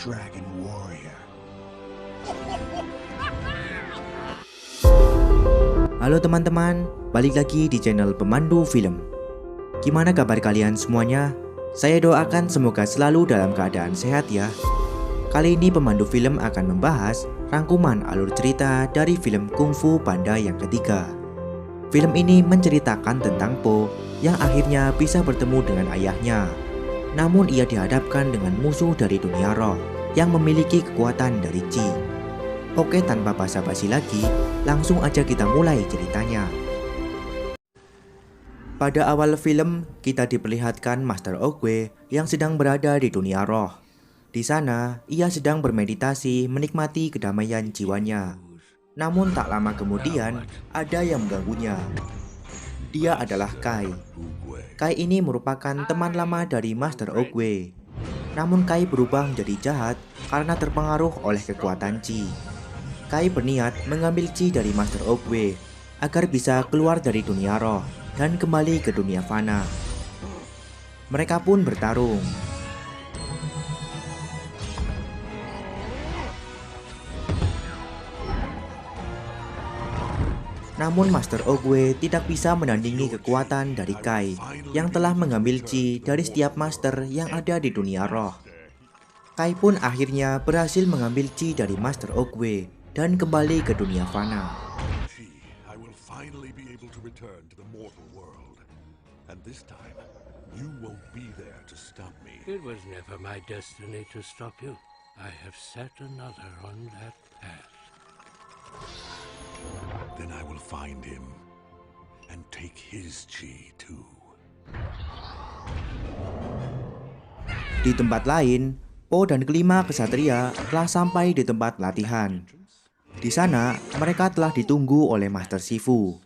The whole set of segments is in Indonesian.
Dragon Warrior. Halo teman-teman, balik lagi di channel Pemandu Film. Gimana kabar kalian semuanya? Saya doakan semoga selalu dalam keadaan sehat ya. Kali ini Pemandu Film akan membahas rangkuman alur cerita dari film Kung Fu Panda yang ketiga. Film ini menceritakan tentang Po yang akhirnya bisa bertemu dengan ayahnya. Namun ia dihadapkan dengan musuh dari dunia roh yang memiliki kekuatan dari Chi. Oke, tanpa basa-basi lagi, langsung aja kita mulai ceritanya. Pada awal film, kita diperlihatkan Master Oogway yang sedang berada di dunia roh. Di sana, ia sedang bermeditasi menikmati kedamaian jiwanya. Namun tak lama kemudian, ada yang mengganggunya. Dia adalah Kai. Kai ini merupakan teman lama dari Master Oogway. Namun Kai berubah menjadi jahat karena terpengaruh oleh kekuatan Chi. Kai berniat mengambil Chi dari Master Oogway agar bisa keluar dari dunia roh dan kembali ke dunia fana. Mereka pun bertarung. Namun Master Oogway tidak bisa menandingi kekuatan dari Kai yang telah mengambil Chi dari setiap master yang ada di dunia roh. Kai pun akhirnya berhasil mengambil Chi dari Master Oogway dan kembali ke dunia fana. It was never my destiny to stop you. I have set another on that path. Then I will find him and take his chi too. Di tempat lain, Po dan kelima kesatria telah sampai di tempat latihan. Di sana, mereka telah ditunggu oleh Master Shifu.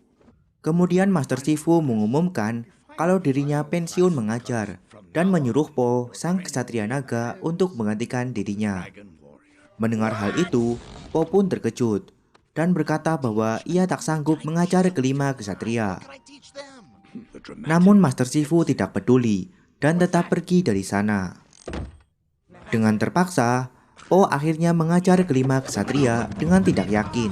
Kemudian Master Shifu mengumumkan kalau dirinya pensiun mengajar dan menyuruh Po, sang kesatria naga, untuk menggantikan dirinya. Mendengar hal itu, Po pun terkejut dan berkata bahwa ia tak sanggup mengajar kelima kesatria. Namun Master Shifu tidak peduli dan tetap pergi dari sana. Dengan terpaksa, Po akhirnya mengajar kelima kesatria dengan tidak yakin.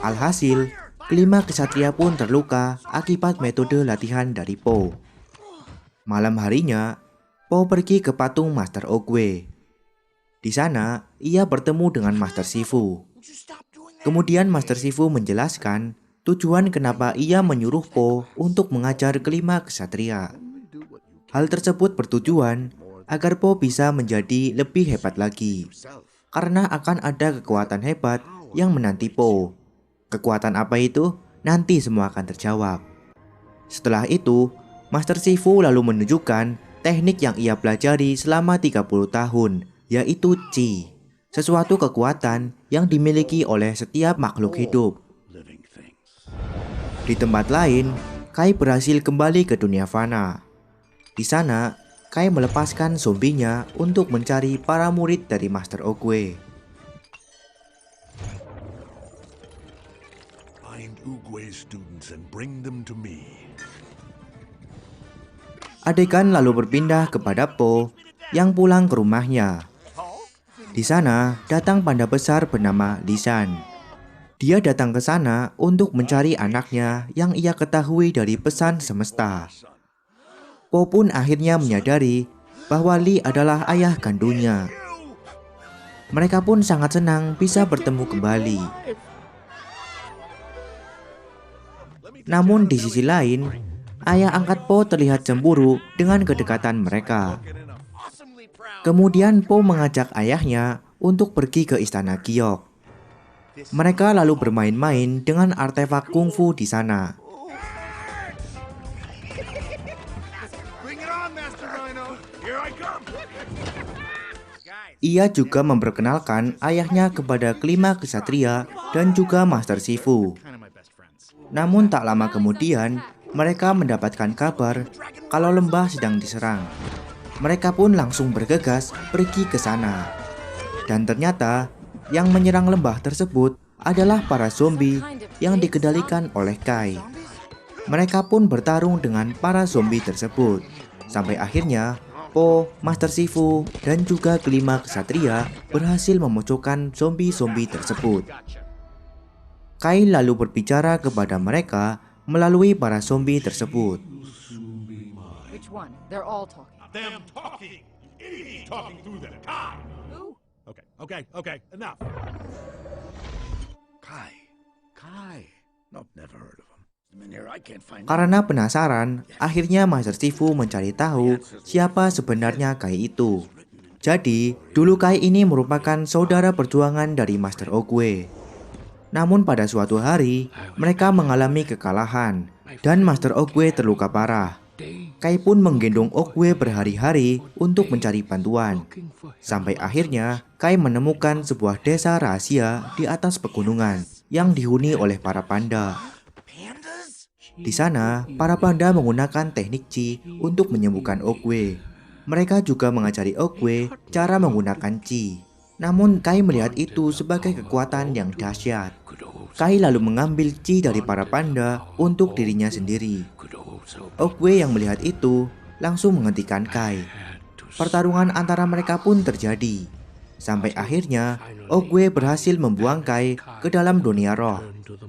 Alhasil, kelima kesatria pun terluka akibat metode latihan dari Po. Malam harinya, Po pergi ke patung Master Oogway. Di sana, ia bertemu dengan Master Shifu. Kemudian Master Shifu menjelaskan tujuan kenapa ia menyuruh Po untuk mengajar kelima kesatria. Hal tersebut bertujuan agar Po bisa menjadi lebih hebat lagi, karena akan ada kekuatan hebat yang menanti Po. Kekuatan apa itu? Nanti semua akan terjawab. Setelah itu, Master Shifu lalu menunjukkan teknik yang ia pelajari selama 30 tahun, yaitu Chi. Sesuatu kekuatan yang dimiliki oleh setiap makhluk hidup. Di tempat lain, Kai berhasil kembali ke dunia fana. Di sana, Kai melepaskan zombinya untuk mencari para murid dari Master Oogway. Find Oogway's students and bring them to me. Adegan lalu berpindah kepada Po yang pulang ke rumahnya. Di sana, datang panda besar bernama Lisan. Dia datang ke sana untuk mencari anaknya yang ia ketahui dari pesan semesta. Po pun akhirnya menyadari bahwa Li adalah ayah kandungnya. Mereka pun sangat senang bisa bertemu kembali. Namun di sisi lain, ayah angkat Po terlihat cemburu dengan kedekatan mereka. Kemudian Po mengajak ayahnya untuk pergi ke istana Giok. Mereka lalu bermain-main dengan artefak kungfu di sana. Ia juga memperkenalkan ayahnya kepada kelima kesatria dan juga Master Shifu. Namun tak lama kemudian, mereka mendapatkan kabar kalau lembah sedang diserang. Mereka pun langsung bergegas pergi ke sana. Dan ternyata yang menyerang lembah tersebut adalah para zombie yang dikendalikan oleh Kai. Mereka pun bertarung dengan para zombie tersebut. Sampai akhirnya Po, Master Shifu, dan juga kelima kesatria berhasil memojokkan zombie-zombie tersebut. Kai lalu berbicara kepada mereka melalui para zombie tersebut. Which one? They're all talking. Them talking! Idiot talking through them! Kai! Who? Okay, enough. Kai. Nope, never heard of him. I'm in here, I can't find him. Karena penasaran, akhirnya Master Shifu mencari tahu siapa sebenarnya Kai itu. Jadi, dulu Kai ini merupakan saudara perjuangan dari Master Oogway. Namun pada suatu hari, mereka mengalami kekalahan dan Master Oogway terluka parah. Kai pun menggendong Oogway berhari-hari untuk mencari bantuan. Sampai akhirnya, Kai menemukan sebuah desa rahasia di atas pegunungan yang dihuni oleh para panda. Di sana, para panda menggunakan teknik Chi untuk menyembuhkan Oogway. Mereka juga mengajari Oogway cara menggunakan Chi. Namun Kai melihat itu sebagai kekuatan yang dahsyat. Kai lalu mengambil Chi dari para panda untuk dirinya sendiri. Oogway yang melihat itu langsung menghentikan Kai. Pertarungan antara mereka pun terjadi. Sampai akhirnya Oogway berhasil membuang Kai ke dalam dunia roh.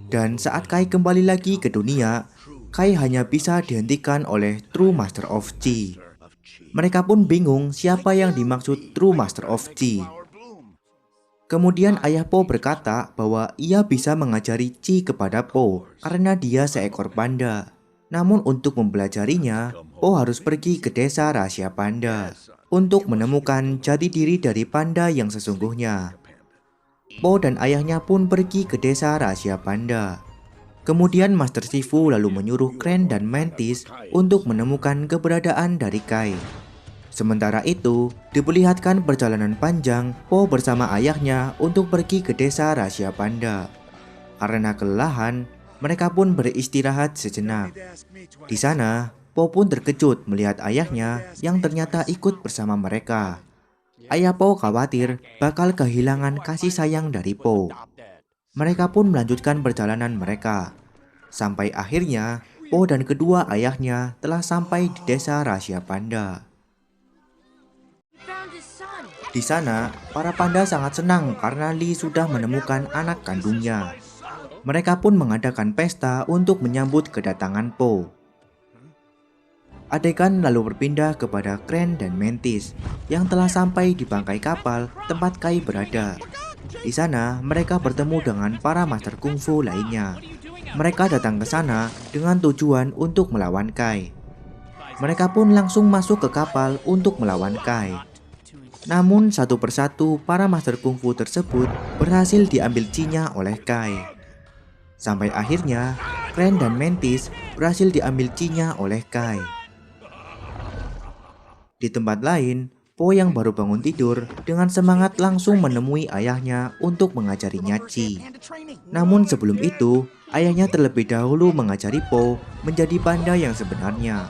Dan saat Kai kembali lagi ke dunia, Kai hanya bisa dihentikan oleh True Master of Chi. Mereka pun bingung siapa yang dimaksud True Master of Chi. Kemudian ayah Po berkata bahwa ia bisa mengajari Chi kepada Po karena dia seekor panda. Namun untuk mempelajarinya, Po harus pergi ke desa rahasia panda untuk menemukan jati diri dari panda yang sesungguhnya. Po dan ayahnya pun pergi ke desa rahasia panda. Kemudian Master Shifu lalu menyuruh Kren dan Mantis untuk menemukan keberadaan dari Kai. Sementara itu, diperlihatkan perjalanan panjang Po bersama ayahnya untuk pergi ke desa rahasia panda. Karena kelelahan, mereka pun beristirahat sejenak. Di sana, Po pun terkejut melihat ayahnya yang ternyata ikut bersama mereka. Ayah Po khawatir bakal kehilangan kasih sayang dari Po. Mereka pun melanjutkan perjalanan mereka. Sampai akhirnya, Po dan kedua ayahnya telah sampai di desa rahasia panda. Di sana, para panda sangat senang karena Lee sudah menemukan anak kandungnya. Mereka pun mengadakan pesta untuk menyambut kedatangan Po. Adegan lalu berpindah kepada Kren dan Mantis yang telah sampai di bangkai kapal tempat Kai berada. Di sana, mereka bertemu dengan para master kungfu lainnya. Mereka datang ke sana dengan tujuan untuk melawan Kai. Mereka pun langsung masuk ke kapal untuk melawan Kai. Namun satu persatu para master kungfu tersebut berhasil diambil Chi-nya oleh Kai. Sampai akhirnya Kren dan Mantis berhasil diambil Chi-nya oleh Kai. Di tempat lain, Po yang baru bangun tidur dengan semangat langsung menemui ayahnya untuk mengajarinya Chi. Namun sebelum itu, ayahnya terlebih dahulu mengajari Po menjadi panda yang sebenarnya.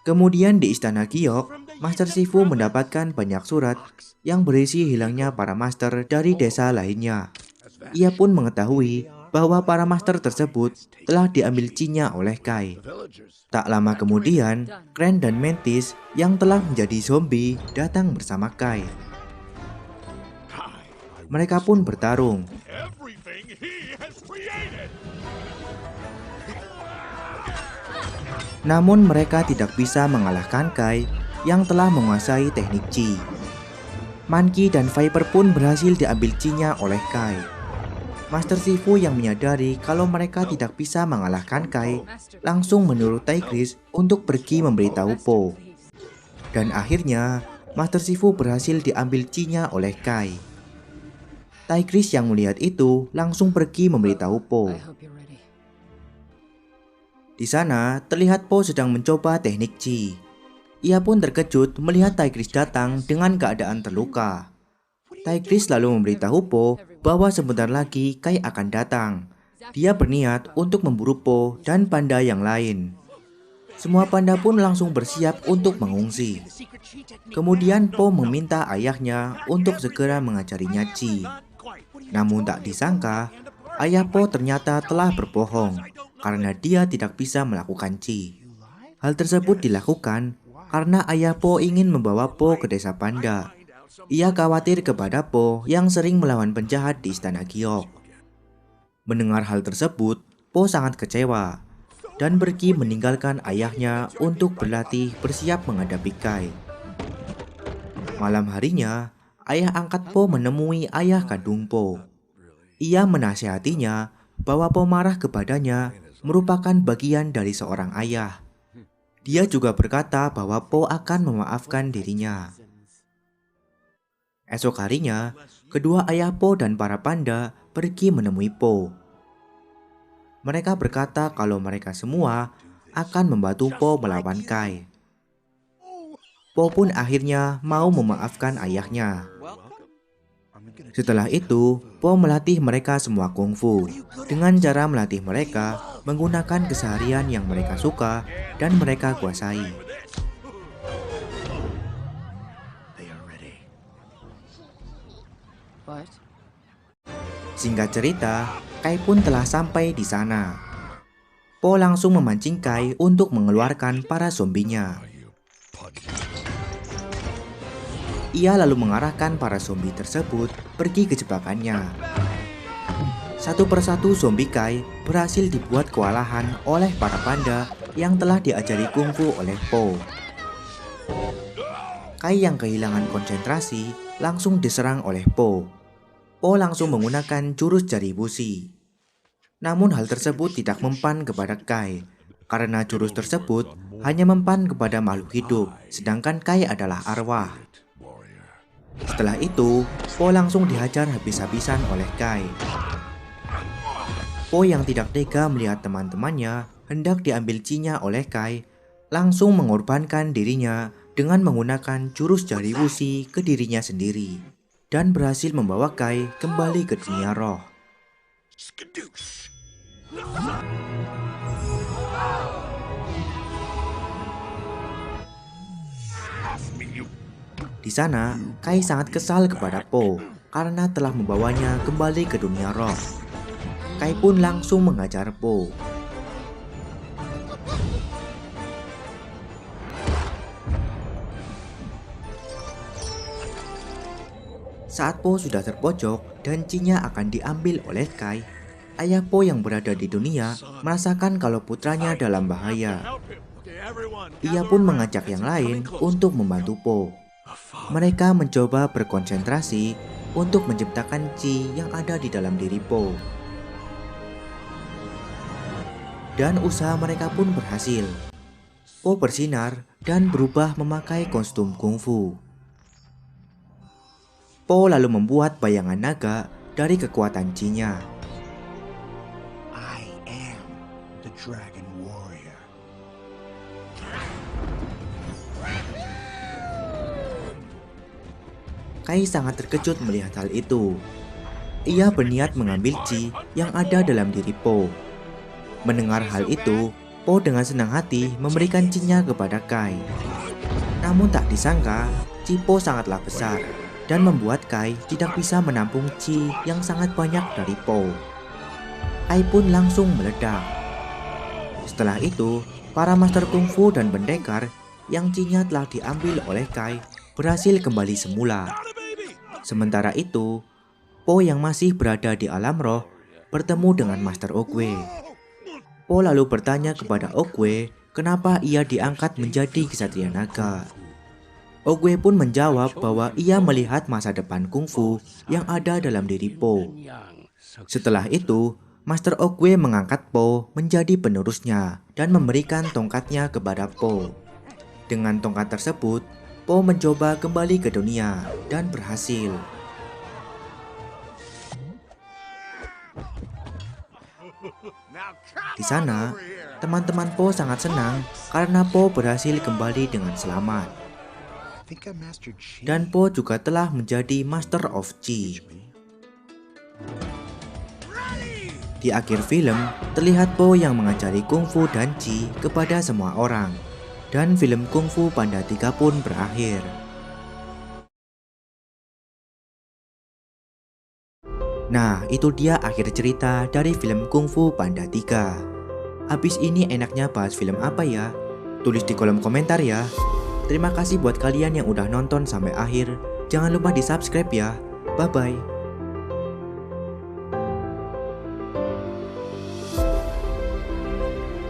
Kemudian di istana Giok, Master Shifu mendapatkan banyak surat yang berisi hilangnya para master dari desa lainnya. Ia pun mengetahui bahwa para master tersebut telah diambil Chi-nya oleh Kai. Tak lama kemudian, Kren dan Mantis yang telah menjadi zombie datang bersama Kai. Mereka pun bertarung. Everything he has created! Namun mereka tidak bisa mengalahkan Kai yang telah menguasai teknik Chi. Monkey dan Viper pun berhasil diambil Chi-nya oleh Kai. Master Shifu yang menyadari kalau mereka tidak bisa mengalahkan Kai langsung menyuruh Tigris untuk pergi memberitahu Po. Dan akhirnya Master Shifu berhasil diambil Chi-nya oleh Kai. Tigris yang melihat itu langsung pergi memberitahu Po. Di sana terlihat Po sedang mencoba teknik Chi. Ia pun terkejut melihat Tigris datang dengan keadaan terluka. Tigris lalu memberitahu Po bahwa sebentar lagi Kai akan datang. Dia berniat untuk memburu Po dan panda yang lain. Semua panda pun langsung bersiap untuk mengungsi. Kemudian Po meminta ayahnya untuk segera mengajarinya Chi. Namun tak disangka, ayah Po ternyata telah berbohong karena dia tidak bisa melakukan Chi. Hal tersebut dilakukan karena ayah Po ingin membawa Po ke desa panda. Ia khawatir kepada Po yang sering melawan penjahat di istana Giok. Mendengar hal tersebut, Po sangat kecewa dan pergi meninggalkan ayahnya untuk berlatih bersiap menghadapi Kai. Malam harinya, ayah angkat Po menemui ayah kandung Po. Ia menasihatinya bahwa Po marah kepadanya merupakan bagian dari seorang ayah. Dia juga berkata bahwa Po akan memaafkan dirinya. Esok harinya, kedua ayah Po dan para panda pergi menemui Po. Mereka berkata kalau mereka semua akan membantu Po melawan Kai. Po pun akhirnya mau memaafkan ayahnya. Setelah itu, Po melatih mereka semua kungfu dengan cara melatih mereka menggunakan keseharian yang mereka suka dan mereka kuasai. What? Singkat cerita, Kai pun telah sampai di sana. Po langsung memancing Kai untuk mengeluarkan para zombinya. Ia lalu mengarahkan para zombie tersebut pergi ke jebakannya. Satu persatu zombie Kai berhasil dibuat kewalahan oleh para panda yang telah diajari kungfu oleh Po. Kai yang kehilangan konsentrasi langsung diserang oleh Po. Po langsung menggunakan jurus jari busi. Namun hal tersebut tidak mempan kepada Kai, karena jurus tersebut hanya mempan kepada makhluk hidup, sedangkan Kai adalah arwah. Setelah itu, Po langsung dihajar habis-habisan oleh Kai. Po yang tidak tega melihat teman-temannya hendak diambil Chi-nya oleh Kai, langsung mengorbankan dirinya dengan menggunakan jurus jari busi ke dirinya sendiri dan berhasil membawa Kai kembali ke dunia roh. Di sana, Kai sangat kesal kepada Po karena telah membawanya kembali ke dunia roh. Kai pun langsung mengajar Po. Saat Po sudah terpojok dan Chi-nya akan diambil oleh Kai, ayah Po yang berada di dunia merasakan kalau putranya dalam bahaya. Ia pun mengajak yang lain untuk membantu Po. Mereka mencoba berkonsentrasi untuk menciptakan Chi yang ada di dalam diri Po. Dan usaha mereka pun berhasil. Po bersinar dan berubah memakai kostum kungfu. Po lalu membuat bayangan naga dari kekuatan Chi-nya. I am the Dragon Warrior. Kai sangat terkejut melihat hal itu. Ia berniat mengambil Chi yang ada dalam diri Po. Mendengar hal itu, Po dengan senang hati memberikan Chi-nya kepada Kai. Namun tak disangka, Chi Po sangatlah besar dan membuat Kai tidak bisa menampung Chi yang sangat banyak dari Po. Kai pun langsung meledak. Setelah itu, para master kungfu dan pendekar yang Chi-nya telah diambil oleh Kai berhasil kembali semula. Sementara itu, Po yang masih berada di alam roh bertemu dengan Master Oogway. Po lalu bertanya kepada Oogway kenapa ia diangkat menjadi Ksatria Naga. Oogway pun menjawab bahwa ia melihat masa depan kungfu yang ada dalam diri Po. Setelah itu, Master Oogway mengangkat Po menjadi penerusnya dan memberikan tongkatnya kepada Po. Dengan tongkat tersebut, Po mencoba kembali ke dunia dan berhasil. Di sana, teman-teman Po sangat senang karena Po berhasil kembali dengan selamat. Dan Po juga telah menjadi Master of Chi. Di akhir film, terlihat Po yang mengajari kungfu dan Chi kepada semua orang. Dan film Kungfu Panda 3 pun berakhir. Nah, itu dia akhir cerita dari film Kungfu Panda 3. Habis ini enaknya bahas film apa ya? Tulis di kolom komentar ya. Terima kasih buat kalian yang udah nonton sampai akhir. Jangan lupa di subscribe ya. Bye-bye.